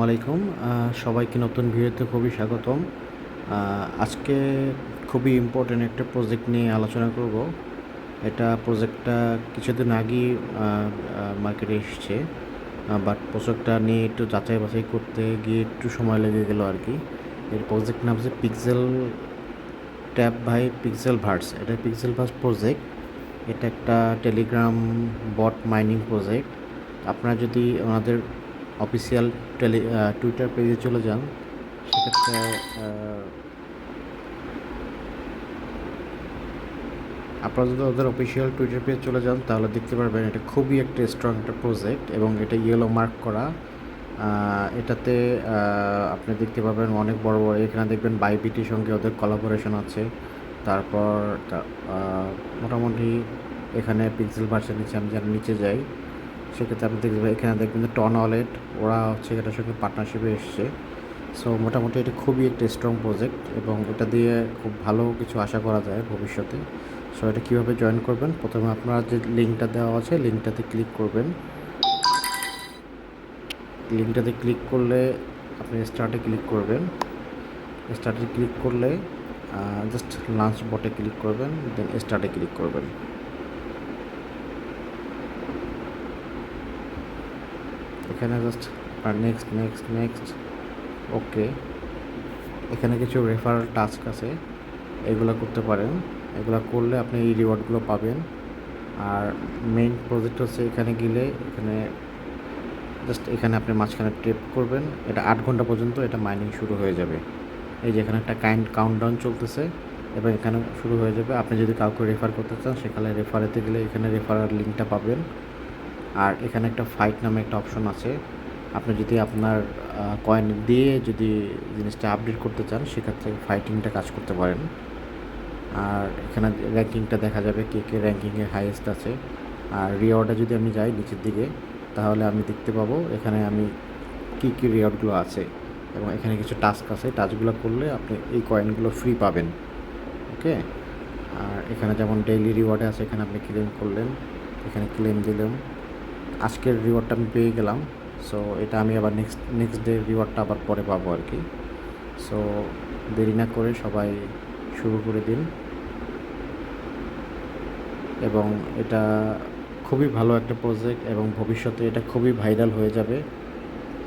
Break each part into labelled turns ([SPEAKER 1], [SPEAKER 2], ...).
[SPEAKER 1] আলাইকুম। সবাইকে নতুন ভিডিওতে খুবই স্বাগতম। আজকে খুবই ইম্পর্ট্যান্ট একটা প্রজেক্ট নিয়ে আলোচনা করব। এটা প্রজেক্টটা কিছুদিন আগেই মার্কেটে এসেছে, বাট প্রজেক্টটা নিয়ে একটু যাচাই বাছাই করতে গিয়ে একটু সময় লেগে গেল আর কি। এর প্রজেক্ট নাম হচ্ছে pixel tab by pixel verse. এটা পিক্সেল ভার্স প্রজেক্ট। এটা একটা টেলিগ্রাম বট মাইনিং প্রজেক্ট। আপনারা যদি ওনাদের অফিসিয়াল টুইটার পেজে চলে যান, সেক্ষেত্রে আপনারা যদি ওদের অফিসিয়াল টুইটার পেজে চলে যান তাহলে দেখতে পারবেন এটা খুবই একটা স্ট্রং একটা প্রজেক্ট এবং এটা ইয়েলো মার্ক করা। এটাতে আপনি দেখতে পাবেন অনেক বড় বড়, এখানে দেখবেন বাইবিটির সঙ্গে ওদের কোলাবোরেশন আছে। তারপর মোটামুটি এখানে পিক্সেল ভার্সন নিচে আমি যারা নিচে যাই, সেক্ষেত্রে আপনি দেখবেন এখানে দেখবেন যে টন ওয়ালেট ওরা হচ্ছে এটার সঙ্গে পার্টনারশিপে এসছে। সো মোটামুটি এটা খুবই একটা স্ট্রং প্রজেক্ট এবং এটা দিয়ে খুব ভালো কিছু আশা করা যায় ভবিষ্যতে। সো এটা কীভাবে জয়েন করবেন, প্রথমে আপনারা যে লিঙ্কটা দেওয়া আছে লিঙ্কটাতে ক্লিক করবেন। লিঙ্কটাতে ক্লিক করলে আপনি স্টার্টে ক্লিক করবেন। স্টার্টে ক্লিক করলে জাস্ট লাঞ্চ বটে ক্লিক করবেন, দেন স্টার্টে ক্লিক করবেন। এখানে just next next next okay. এখানে কিছু রেফারেল টাস্ক আছে, এগুলো করতে পারেন। এগুলো করলে আপনি এই রিওয়ার্ডগুলো পাবেন। আর মেইন প্রজেক্ট হচ্ছে এখানে গেলে এখানে জাস্ট এখানে আপনি মাঝখানে ট্যাপ করবেন। এটা 8 ঘন্টা পর্যন্ত এটা মাইনিং শুরু হয়ে যাবে। এই যে এখানে একটা কাউন্টডাউন চলতেছে এবং এখানে শুরু হয়ে যাবে। আপনি যদি কাউকে রেফার করতে চান সেখানে রেফারেতে গেলে এখানে রেফারার লিঙ্কটা পাবেন। আর এখানে একটা ফাইট নামে একটা অপশন আছে। আপনি যদি আপনার কয়েন দিয়ে যদি জিনিসটা আপডেট করতে চান সেক্ষেত্রে ফাইটিংটা কাজ করতে পারেন। আর এখানে র্যাঙ্কিংটা দেখা যাবে কে কে র্যাঙ্কিংয়ে হাইয়েস্ট আছে। আর রিওয়ার্ডে যদি আমি যাই নিচের দিকে, তাহলে আমি দেখতে পাবো এখানে আমি কী কী রিওয়ার্ডগুলো আছে এবং এখানে কিছু টাস্ক আছে। টাস্কগুলো করলে আপনি এই কয়েনগুলো ফ্রি পাবেন। ওকে। আর এখানে যেমন ডেইলি রিওয়ার্ডে আছে, এখানে আপনি ক্লেম করলেন, এখানে ক্লেম দিলাম, আজকের রিওয়ার্ডটা আমি পেয়ে গেলাম। সো এটা আমি আবার নেক্সট ডে রিওয়ার্ডটা আবার পরে পাবো আর কি। সো দেরি না করে সবাই শুরু করে দিন এবং এটা খুবই ভালো একটা প্রজেক্ট এবং ভবিষ্যতে এটা খুবই ভাইরাল হয়ে যাবে।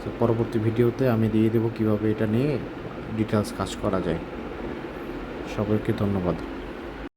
[SPEAKER 1] তো পরবর্তী ভিডিওতে আমি দিয়ে দেবো কীভাবে এটা নিয়ে ডিটেলস কাজ করা যায়। সবাইকে ধন্যবাদ।